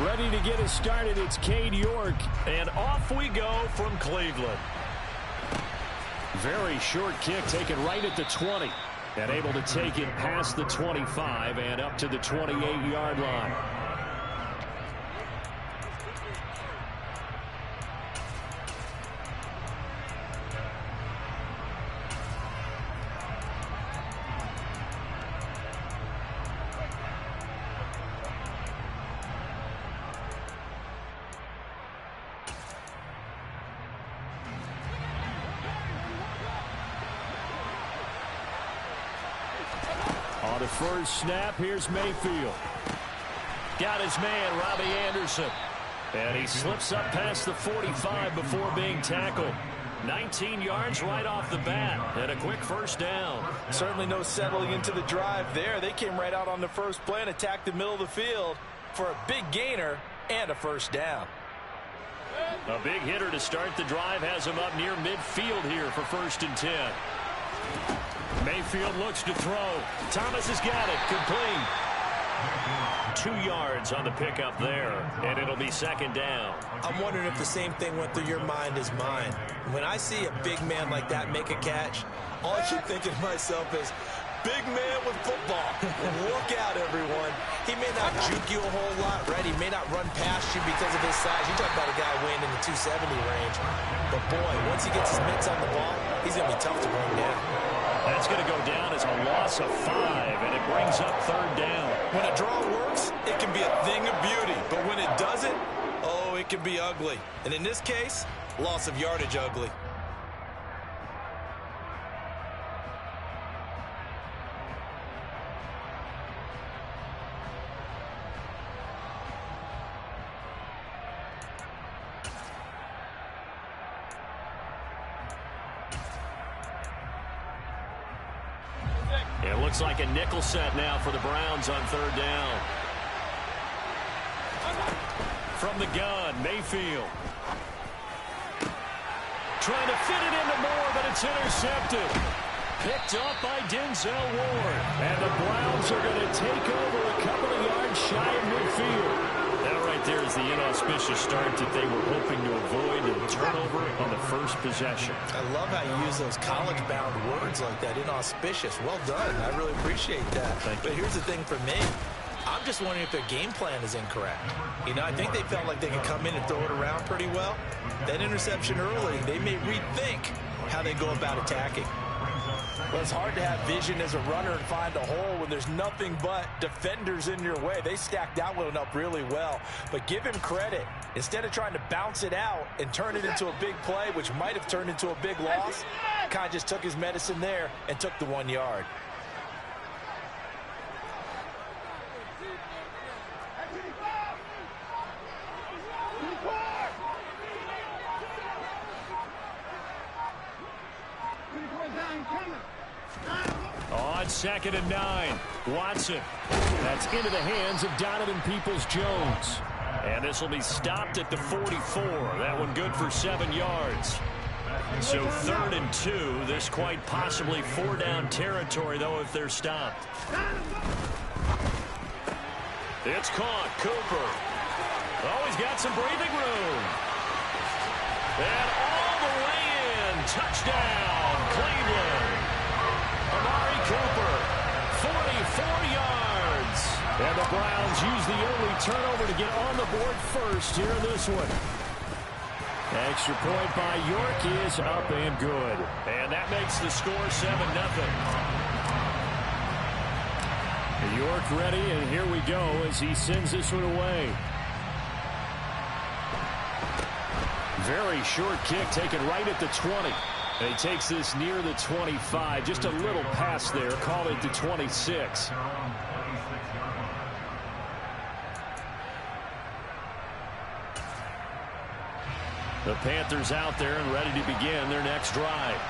Ready to get us started, it's Cade York. And off we go from Cleveland. Very short kick taken right at the 20. And able to take it past the 25 and up to the 28-yard line. On the first snap, here's Mayfield. Got his man, Robbie Anderson. And he slips up past the 45 before being tackled. 19 yards right off the bat, and a quick first down. Certainly no settling into the drive there. They came right out on the first play and attacked the middle of the field for a big gainer and a first down. A big hitter to start the drive has him up near midfield here for 1st and 10. Mayfield looks to throw. Thomas has got it. Complete. 2 yards on the pickup there, and it'll be 2nd down. I'm wondering if the same thing went through your mind as mine. When I see a big man like that make a catch, all I keep thinking to myself is, big man with football. Look out, everyone. He may not juke you a whole lot, right? He may not run past you because of his size. You talk about a guy weighing in the 270 range. But, boy, once he gets his mitts on the ball, he's going to be tough to bring down. That's going to go down as a loss of 5, and it brings up 3rd down. When a draw works, it can be a thing of beauty. But when it doesn't, oh, it can be ugly. And in this case, loss of yardage ugly. It looks like a nickel set now for the Browns on 3rd down. From the gun, Mayfield. Trying to fit it into Moore, but it's intercepted. Picked up by Denzel Ward. And the Browns are going to take over a couple of yards shy of midfield. That right there is the inauspicious start that they were hoping to avoid, and turnover on the first possession. I love how you use those college-bound words like that, inauspicious. Well done. I really appreciate that. But here's the thing for me. I'm just wondering if their game plan is incorrect. You know, I think they felt like they could come in and throw it around pretty well. That interception early, they may rethink how they go about attacking. Well, it's hard to have vision as a runner and find a hole when there's nothing but defenders in your way. They stacked that one up really well. But give him credit. Instead of trying to bounce it out and turn it into a big play, which might have turned into a big loss, kind of just took his medicine there and took the 1 yard. On 2nd and 9, Watson. That's into the hands of Donovan Peoples-Jones. And this will be stopped at the 44. That one good for 7 yards. So 3rd and 2. This quite possibly 4-down territory, though, if they're stopped. It's caught. Cooper. Oh, he's got some breathing room. And all the way in. Touchdown, Cleveland. Amari Cooper, 44 yards. And the Browns use the early turnover to get on the board first here in this one. Extra point by York is up and good. And that makes the score 7-0. York ready, and here we go as he sends this one away. Very short kick taken right at the 20. And he takes this near the 25. Just a little pass there. Call it the 26. The Panthers out there and ready to begin their next drive.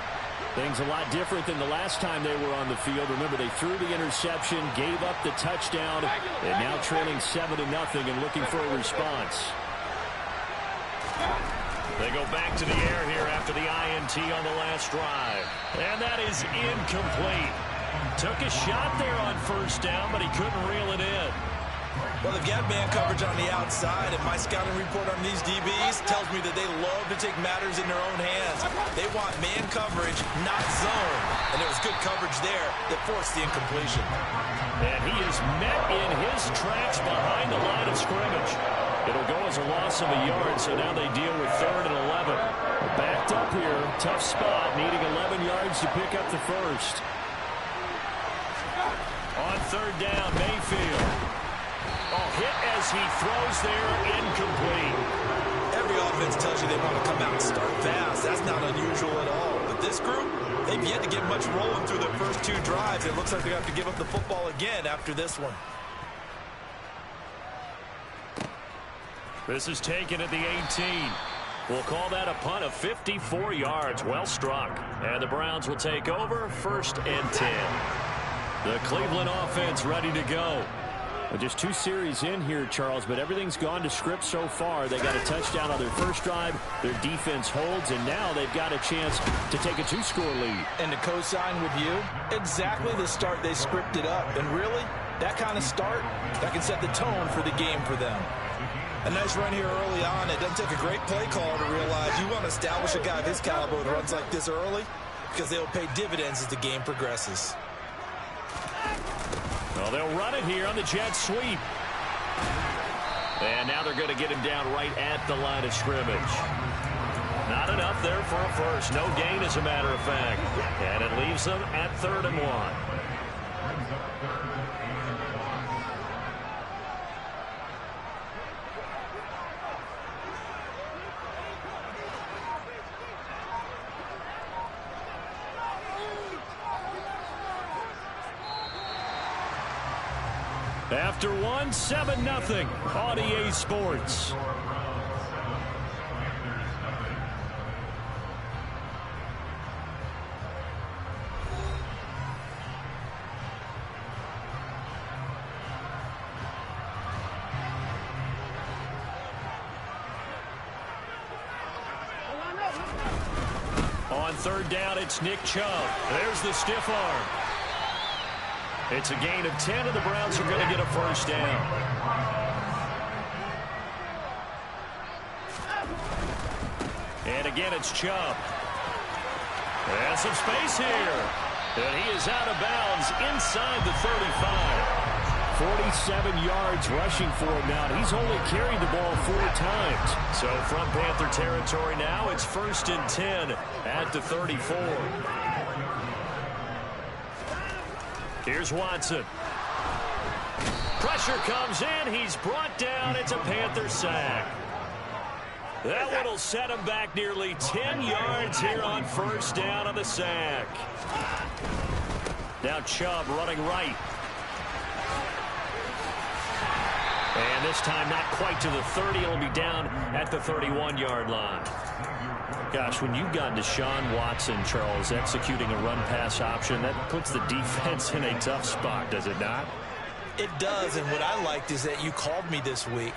Things a lot different than the last time they were on the field. Remember, they threw the interception, gave up the touchdown, and now trailing 7-0 and looking for a response. They go back to the air here after the INT on the last drive. And that is incomplete. Took a shot there on 1st down, but he couldn't reel it in. Well, they've got man coverage on the outside, and my scouting report on these DBs tells me that they love to take matters in their own hands. They want man coverage, not zone. And there was good coverage there that forced the incompletion. And he is met in his tracks behind the line of scrimmage. It'll go as a loss of a yard, so now they deal with 3rd and 11. Backed up here, tough spot, needing 11 yards to pick up the first. On 3rd down, Mayfield. Hit as he throws there, incomplete. Every offense tells you they want to come out and start fast. That's not unusual at all. But this group, they've yet to get much rolling through their first 2 drives. It looks like they have to give up the football again after this one. This is taken at the 18. We'll call that a punt of 54 yards. Well struck. And the Browns will take over, 1st and 10. The Cleveland offense ready to go. Well, just 2 series in here, Charles, but everything's gone to script so far. They got a touchdown on their first drive. Their defense holds, and now they've got a chance to take a 2-score lead. And to co-sign with you, exactly the start they scripted up. And really, that kind of start, that can set the tone for the game for them. A nice run here early on. It doesn't take a great play caller to realize you want to establish a guy of his caliber who runs like this early because they'll pay dividends as the game progresses. Well, they'll run it here on the jet sweep. And now they're going to get him down right at the line of scrimmage. Not enough there for a first. No gain, as a matter of fact. And it leaves them at 3rd and 1. After 1, 7-0 on EA Sports. On 3rd down, it's Nick Chubb. There's the stiff arm. It's a gain of 10, and the Browns are going to get a first down. And again, it's Chubb. And some space here. And he is out of bounds inside the 35. 47 yards rushing for him now. He's only carried the ball 4 times. So from Panther territory now, it's 1st and 10 at the 34. Here's Watson. Pressure comes in. He's brought down. It's a Panther sack. That one will set him back nearly 10 yards here on 1st down on the sack. Now Chubb running right. And this time not quite to the 30. It'll be down at the 31-yard line. Gosh, when you've got Deshaun Watson, Charles, executing a run-pass option, that puts the defense in a tough spot, does it not? It does, and what I liked is that you called me this week,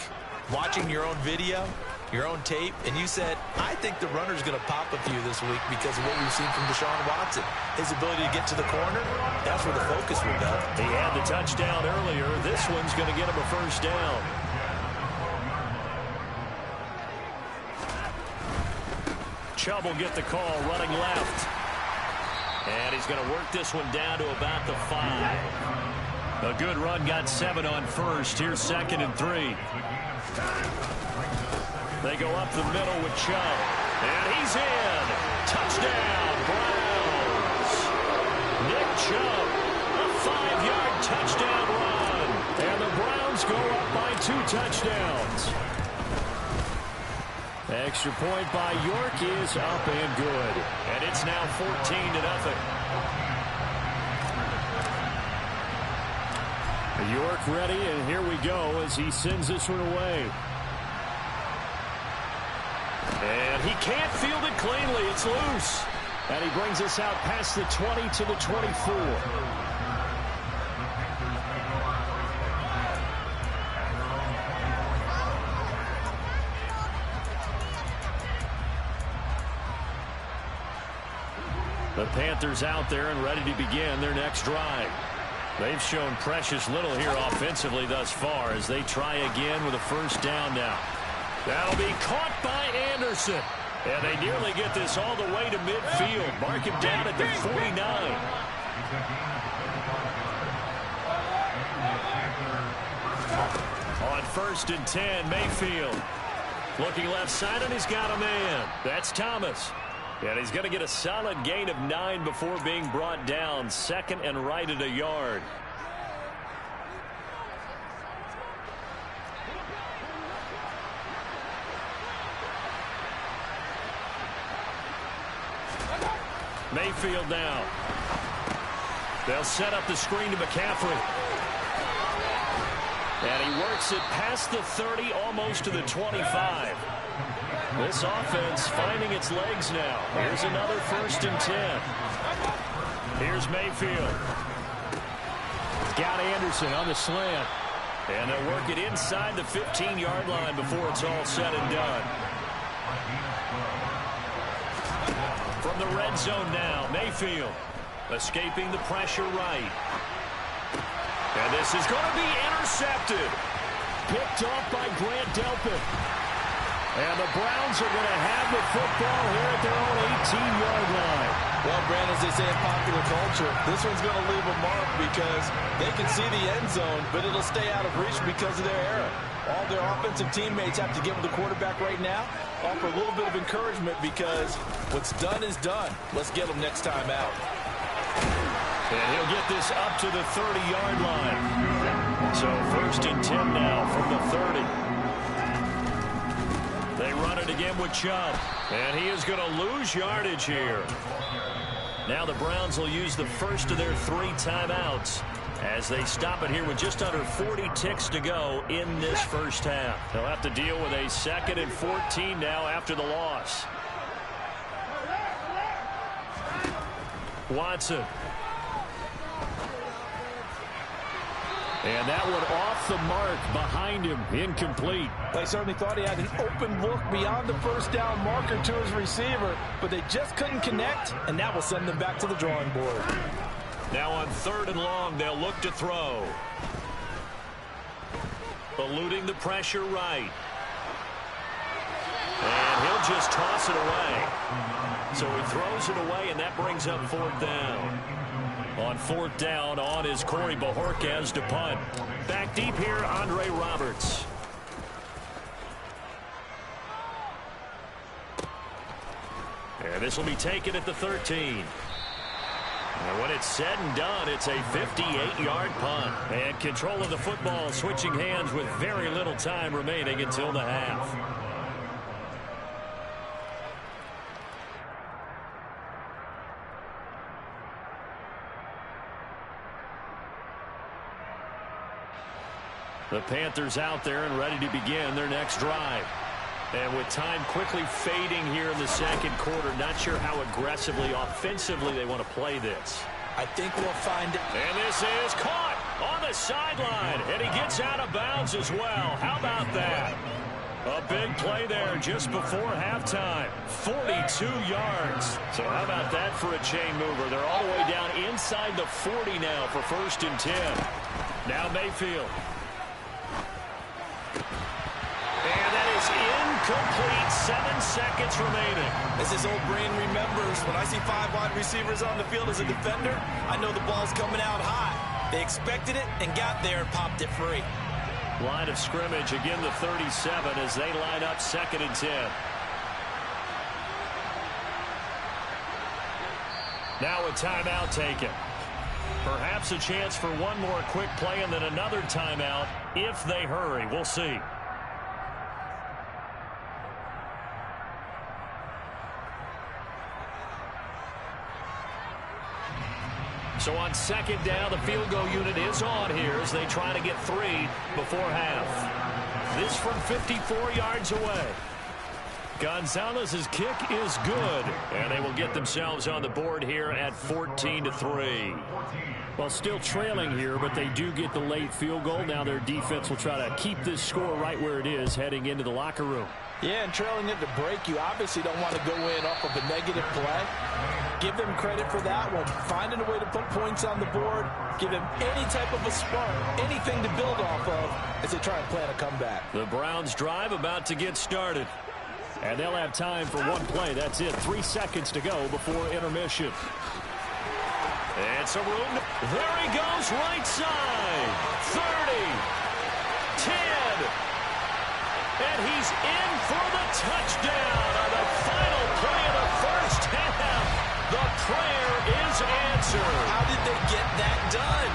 watching your own video, your own tape, and you said, I think the runner's going to pop a few this week because of what we've seen from Deshaun Watson. His ability to get to the corner, that's where the focus will go. He had the touchdown earlier. This one's going to get him a first down. Chubb will get the call running left. And he's going to work this one down to about the 5. A good run, got 7 on first. Here's 2nd and 3. They go up the middle with Chubb. And he's in. Touchdown, Browns. Nick Chubb, a 5-yard touchdown run. And the Browns go up by 2 touchdowns. Extra point by York is up and good. And it's now 14-0. York ready, and here we go as he sends this one away. And he can't field it cleanly. It's loose. And he brings us out past the 20 to the 24. The Panthers out there and ready to begin their next drive. They've shown precious little here offensively thus far as they try again with a first down now. That'll be caught by Anderson. And they nearly get this all the way to midfield. Mark him down at the 49. On 1st and 10, Mayfield. Looking left side, and he's got a man. That's Thomas. And he's going to get a solid gain of 9 before being brought down. 2nd and right at a yard. Mayfield now. They'll set up the screen to McCaffrey. And he works it past the 30, almost to the 25. This offense finding its legs now. Here's another 1st and 10. Here's Mayfield. Got Anderson on the slant. And they'll work it inside the 15-yard line before it's all said and done. From the red zone now, Mayfield escaping the pressure right. And this is going to be intercepted. Picked off by Grant Delpit. And the Browns are going to have the football here at their own 18-yard line. Well, Brand, as they say in popular culture, this one's going to leave a mark because they can see the end zone, but it'll stay out of reach because of their error. All their offensive teammates have to get with the quarterback right now, offer a little bit of encouragement because what's done is done. Let's get them next time out. And he'll get this up to the 30-yard line. So 1st and 10 now from the 30. They run it again with Chubb. And he is going to lose yardage here. Now the Browns will use the first of their 3 timeouts as they stop it here with just under 40 ticks to go in this first half. They'll have to deal with a 2nd and 14 now after the loss. Watson. And that one off the mark behind him. Incomplete. They certainly thought he had an open look beyond the first down marker to his receiver, but they just couldn't connect, and that will send them back to the drawing board. Now on 3rd and long, they'll look to throw. Eluding the pressure right. And he'll just toss it away. So he throws it away, and that brings up 4th down. On 4th down, on is Corey Bojorquez to punt. Back deep here, Andre Roberts. And this will be taken at the 13. And when it's said and done, it's a 58-yard punt. And control of the football switching hands with very little time remaining until the half. The Panthers out there and ready to begin their next drive. And with time quickly fading here in the 2nd quarter, not sure how aggressively, offensively they want to play this. I think we'll find it. And this is caught on the sideline. And he gets out of bounds as well. How about that? A big play there just before halftime. 42 yards. So how about that for a chain mover? They're all the way down inside the 40 now for 1st and 10. Now Mayfield. And that is incomplete. 7 seconds remaining. As his old brain remembers, when I see 5 wide receivers on the field as a defender, I know the ball's coming out high. They expected it and got there and popped it free. Line of scrimmage, again the 37 as they line up 2nd and 10. Now a timeout taken. Perhaps a chance for one more quick play and then another timeout if they hurry. We'll see. So on 2nd down, the field goal unit is on here as they try to get 3 before half. This from 54 yards away. Gonzalez's kick is good, and they will get themselves on the board here at 14-3. Well, still trailing here, but they do get the late field goal. Now their defense will try to keep this score right where it is heading into the locker room. Yeah, and trailing it to break, you obviously don't want to go in off of a negative play. give them credit for that one. Finding a way to put points on the board, give them any type of a spark, anything to build off of as they try and plan a comeback. The Browns drive about to get started. And they'll have time for one play. That's it. 3 seconds to go before intermission. It's a room. There he goes, right side. 30. 10. And he's in for the touchdown on the final play of the first half. The prayer is answered. How did they get that done?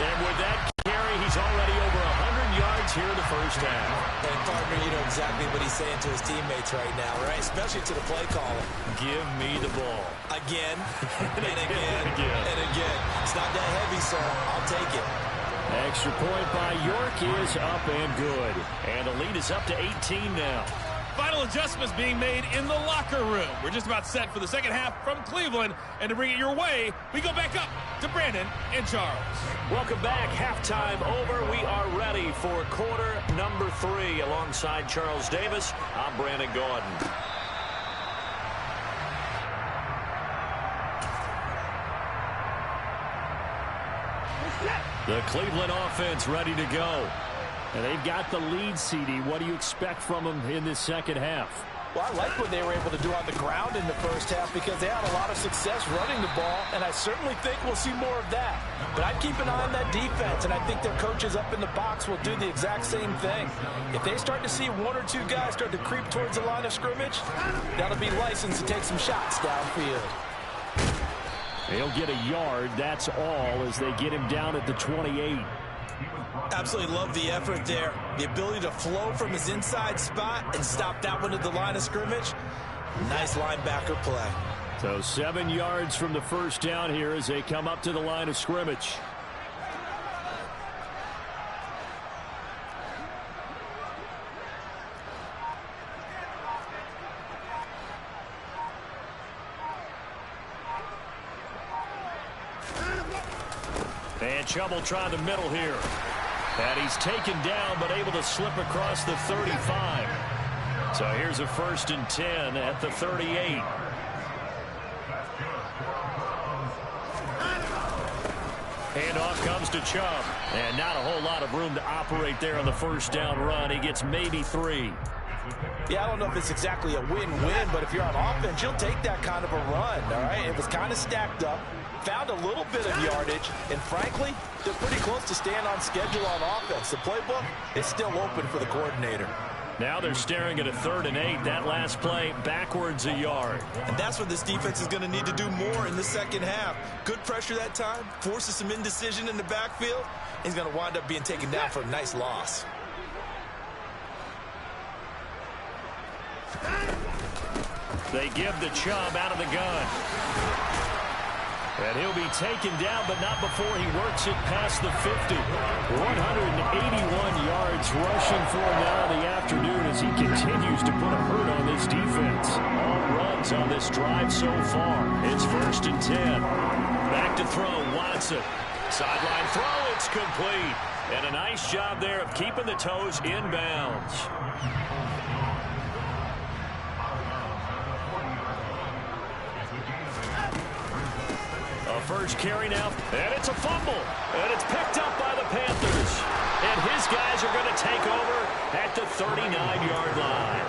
And with that carry, he's already over 100 yards here in the first half. And partner, you know exactly what he's saying to his teammates right now, right? Especially to the play caller. Give me the ball. Again, and again, and again. It's not that heavy, sir. I'll take it. Extra point by York is up and good. And the lead is up to 18 now. Final adjustments being made in the locker room. We're just about set for the second half from Cleveland. And to bring it your way, we go back up to Brandon and Charles. Welcome back. Halftime over. We are ready for quarter number 3. Alongside Charles Davis, I'm Brandon Gordon. The Cleveland offense ready to go. And they've got the lead, CD. What do you expect from them in this second half? Well, I like what they were able to do on the ground in the first half because they had a lot of success running the ball, and I certainly think we'll see more of that. But I'd keep an eye on that defense, and I think their coaches up in the box will do the exact same thing. If they start to see 1 or 2 guys start to creep towards the line of scrimmage, that'll be licensed to take some shots downfield. They'll get a yard, that's all, as they get him down at the 28. Absolutely love the effort there. The ability to flow from his inside spot and stop that one at the line of scrimmage. Nice linebacker play. So 7 yards from the first down here as they come up to the line of scrimmage. And Chubb try the middle here. And he's taken down, but able to slip across the 35. So here's a 1st and 10 at the 38. Handoff comes to Chubb. And not a whole lot of room to operate there on the first down run. He gets maybe 3. Yeah, I don't know if it's exactly a win-win, but if you're on offense, you'll take that kind of a run, all right? It was kind of stacked up, found a little bit of yardage, and frankly, they're pretty close to staying on schedule on offense. The playbook is still open for the coordinator. Now they're staring at a 3rd and 8. That last play, backwards a yard. And that's what this defense is going to need to do more in the second half. Good pressure that time, forces some indecision in the backfield. He's going to wind up being taken down for a nice loss. They give the Chubb out of the gun. And he'll be taken down, but not before he works it past the 50. 181 yards rushing for him now in the afternoon as he continues to put a hurt on this defense. All runs on this drive so far. It's 1st and 10. Back to throw, Watson. Sideline throw, it's complete. And a nice job there of keeping the toes inbounds. First carry now, and it's a fumble, and it's picked up by the Panthers. And his guys are going to take over at the 39-yard line.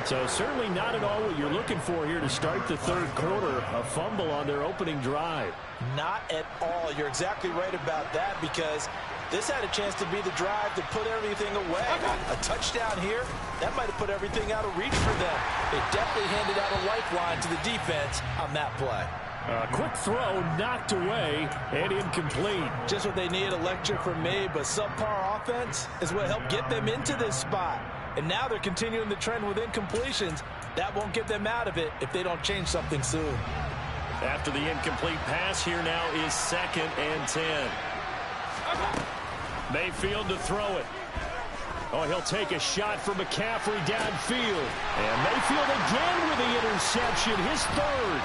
So certainly not at all what you're looking for here to start the third quarter, a fumble on their opening drive. Not at all. You're exactly right about that because this had a chance to be the drive to put everything away. A touchdown here, that might have put everything out of reach for them. They definitely handed out a lifeline to the defense on that play. A quick throw knocked away and incomplete. Just what they need, a lecture from me, but subpar offense is what helped get them into this spot. And now they're continuing the trend with incompletions. That won't get them out of it if they don't change something soon. After the incomplete pass, here now is 2nd and 10. Mayfield to throw it. Oh, he'll take a shot for McCaffrey downfield. And Mayfield again with the interception, his 3rd.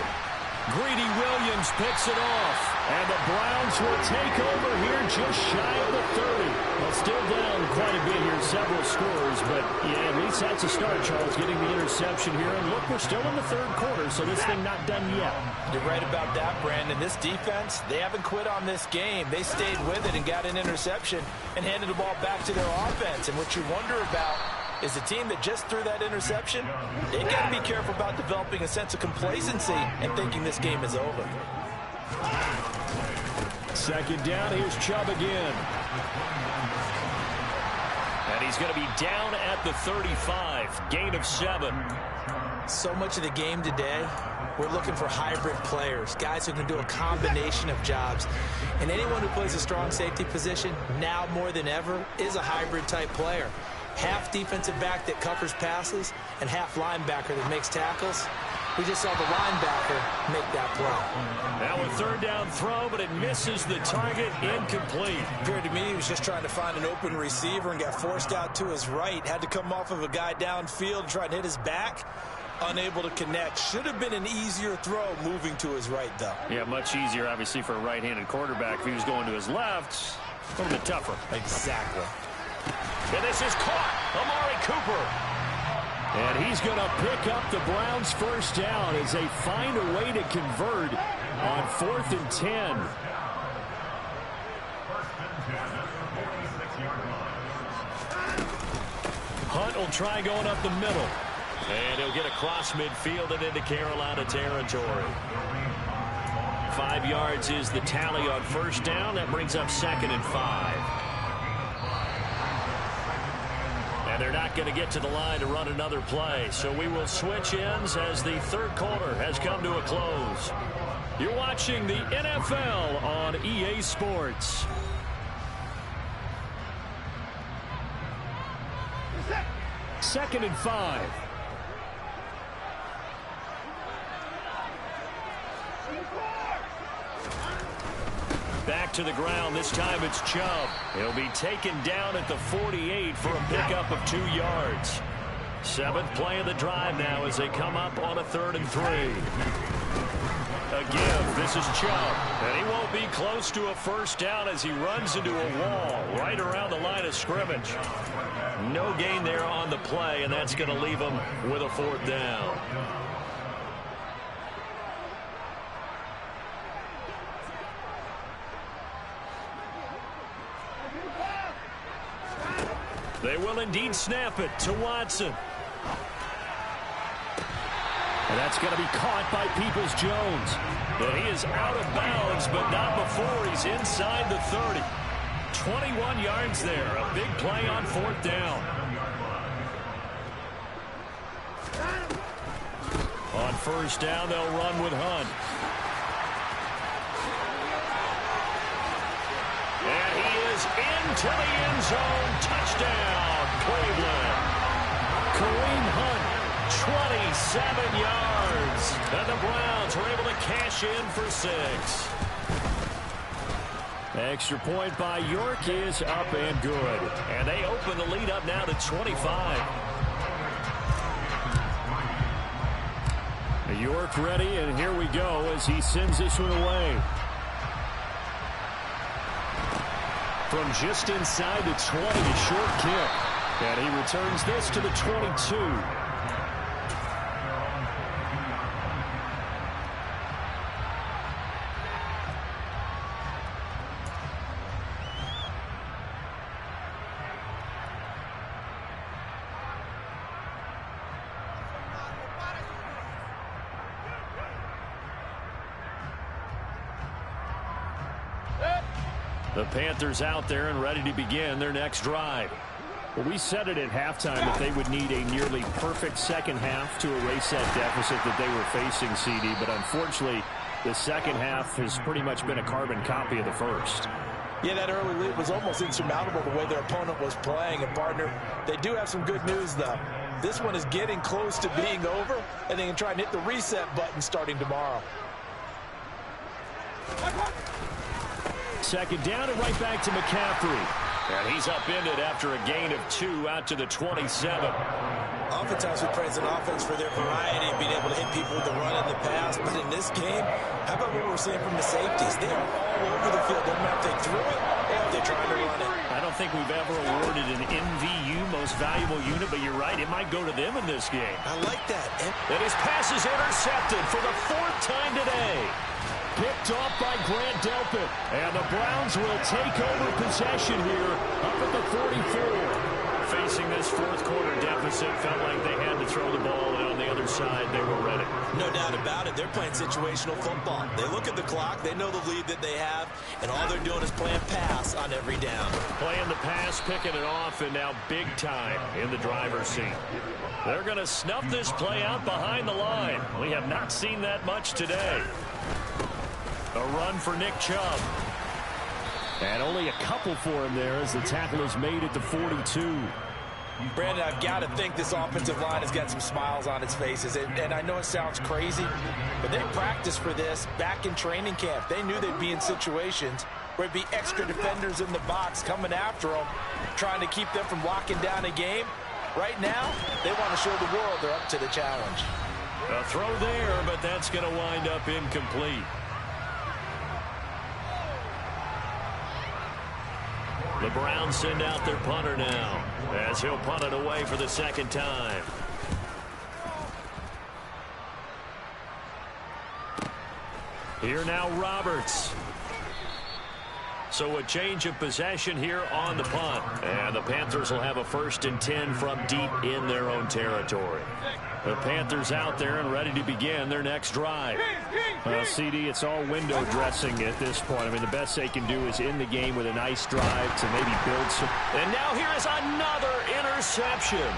Greedy Williams picks it off. And the Browns will take over here just shy of the 30. Well, still down quite a bit here, several scores, but yeah, at least that's a start, Charles, getting the interception here. And look, we're still in the third quarter, so this thing not done yet. You're right about that, Brandon. This defense, they haven't quit on this game. They stayed with it and got an interception and handed the ball back to their offense. And what you wonder about is the team that just threw that interception, they got to be careful about developing a sense of complacency and thinking this game is over. Second down, here's Chubb again. And he's going to be down at the 35, gain of 7. So much of the game today, we're looking for hybrid players, guys who can do a combination of jobs. And anyone who plays a strong safety position, now more than ever, is a hybrid type player. Half defensive back that covers passes and half linebacker that makes tackles. We just saw the linebacker make that play. Now a third down throw, but it misses the target, incomplete. Appeared to me he was just trying to find an open receiver and got forced out to his right. Had to come off of a guy downfield and try and hit his back. Unable to connect. Should have been an easier throw moving to his right, though. Yeah, much easier, obviously, for a right-handed quarterback. If he was going to his left, a little bit tougher. Exactly. And this is caught. Amari Cooper. And he's going to pick up the Browns' first down as they find a way to convert on 4th and 10. Hunt will try going up the middle. And he'll get across midfield and into Carolina territory. 5 yards is the tally on first down. That brings up 2nd and 5. And they're not going to get to the line to run another play. So we will switch ends as the third quarter has come to a close. You're watching the NFL on EA Sports. Second and 5. Back to the ground. This time it's Chubb. He'll be taken down at the 48 for a pickup of 2 yards. 7th play of the drive now as they come up on a 3rd and 3. Again, this is Chubb. And he won't be close to a first down as he runs into a wall right around the line of scrimmage. No gain there on the play, and that's going to leave him with a 4th down. They will indeed snap it to Watson. And that's going to be caught by Peoples-Jones. And he is out of bounds, but not before he's inside the 30. 21 yards there. A big play on 4th down. On first down, they'll run with Hunt. And he is into the end zone. Touchdown, Cleveland. Kareem Hunt, 27 yards. And the Browns are able to cash in for 6. Extra point by York is up and good. And they open the lead up now to 25. York ready, and here we go as he sends this one away. From just inside the 20, a short kick. And he returns this to the 22. The Panthers out there and ready to begin their next drive. Well, we said it at halftime that they would need a nearly perfect second half to erase that deficit that they were facing, CD. But unfortunately, the second half has pretty much been a carbon copy of the first. Yeah, that early lead was almost insurmountable the way their opponent was playing. And, partner, they do have some good news, though. This one is getting close to being over, and they can try and hit the reset button starting tomorrow. Second down and right back to McCaffrey. And he's upended after a gain of 2 out to the 27. Oftentimes we praise an offense for their variety of being able to hit people with the run and the pass. But in this game, how about what we're seeing from the safeties? They are all over the field. Doesn't matter if they threw it if they're trying to run it. I don't think we've ever awarded an MVU, most valuable unit, but you're right, it might go to them in this game. I like that. And his pass is intercepted for the 4th time today. Picked off by Grant Delpit. And the Browns will take over possession here up at the 44. Facing this fourth quarter deficit, felt like they had to throw the ball, and on the other side, they were ready. No doubt about it. They're playing situational football. They look at the clock. They know the lead that they have, and all they're doing is playing pass on every down. Playing the pass, picking it off, and now big time in the driver's seat. They're going to snuff this play out behind the line. We have not seen that much today. A run for Nick Chubb. And only a couple for him there as the tackle is made at the 42. Brandon, I've got to think this offensive line has got some smiles on its faces. And I know it sounds crazy, but they practiced for this back in training camp. They knew they'd be in situations where there'd be extra defenders in the box coming after them, trying to keep them from locking down a game. Right now, they want to show the world they're up to the challenge. A throw there, but that's going to wind up incomplete. The Browns send out their punter now, as he'll punt it away for the second time. Here now, Roberts. So a change of possession here on the punt. And the Panthers will have a 1st and 10 from deep in their own territory. The Panthers out there and ready to begin their next drive. Well, CD, it's all window dressing at this point. I mean, the best they can do is end the game with a nice drive to maybe build some. And now here is another interception.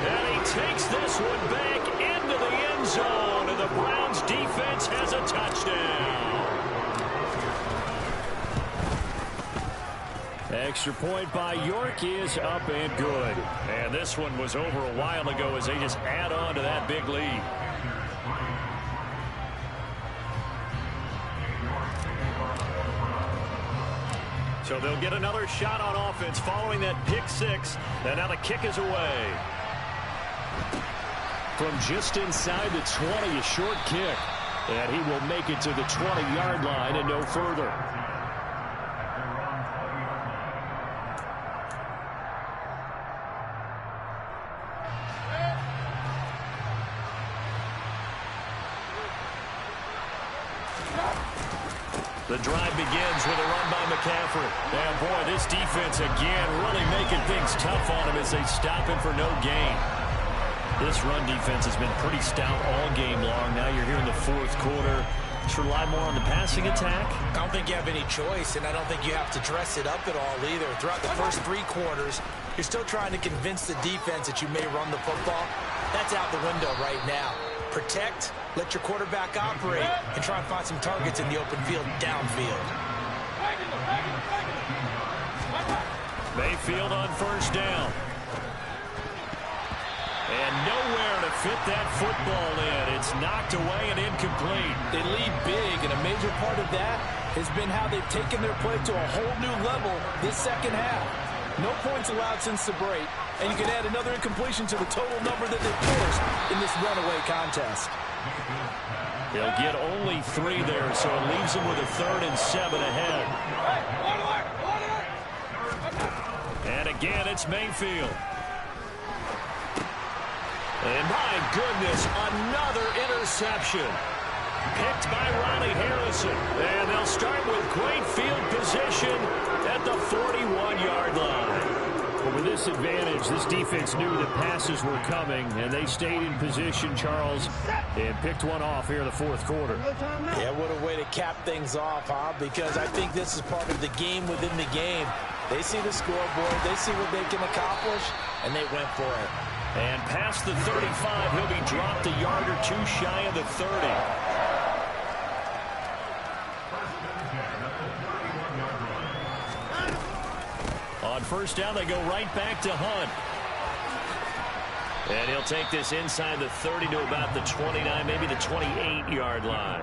And he takes this one back into the end zone. And the Browns defense has a touchdown. Extra point by York is up and good. And this one was over a while ago as they just add on to that big lead. So they'll get another shot on offense following that pick 6. And now the kick is away. From just inside the 20, a short kick. And he will make it to the 20-yard line and no further. The drive begins with a run by McCaffrey. And boy, this defense again really making things tough on him as they stop him for no gain. This run defense has been pretty stout all game long. Now you're here in the fourth quarter. Should rely more on the passing attack? I don't think you have any choice, and I don't think you have to dress it up at all either. Throughout the first 3 quarters, you're still trying to convince the defense that you may run the football. That's out the window right now. Protect, let your quarterback operate, and try and find some targets in the open field downfield. Mayfield on 1st down. And nowhere to fit that football in. It's knocked away and incomplete. They lead big, and a major part of that has been how they've taken their play to a whole new level this second half. No points allowed since the break, and you can add another incompletion to the total number that they've forced in this runaway contest. He'll get only 3 there, so it leaves him with a 3rd and 7 ahead. And again, it's Mayfield. And my goodness, another interception. Picked by Ronnie Harrison. And they'll start with great field position at the 41-yard line. But with this advantage, this defense knew that passes were coming, and they stayed in position, Charles, and picked one off here in the fourth quarter. Yeah, what a way to cap things off, huh? Because I think this is part of the game within the game. They see the scoreboard, they see what they can accomplish, and they went for it. And past the 35, he'll be dropped a yard or 2 shy of the 30. On 1st down, they go right back to Hunt. And he'll take this inside the 30 to about the 29, maybe the 28-yard line.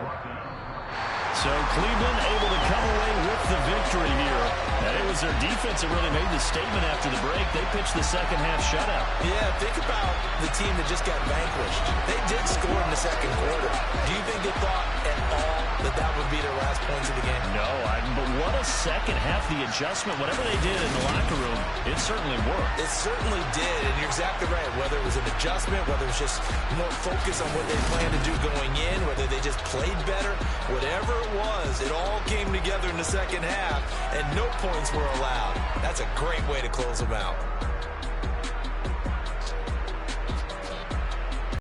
So Cleveland able to come away with the victory here. And it was their defense that really made the statement after the break. They pitched the second half shutout. Yeah, think about the team that just got vanquished. They did score in the second quarter. Do you think they thought at all that that would be their last points of the game? No, but what a second half. The adjustment, whatever they did in the locker room, it certainly worked. It certainly did, and you're exactly right. Whether it was an adjustment, whether it was just more focus on what they planned to do going in, whether they just played better, whatever it was, it all came together in the second half, and no points were allowed. That's a great way to close them out.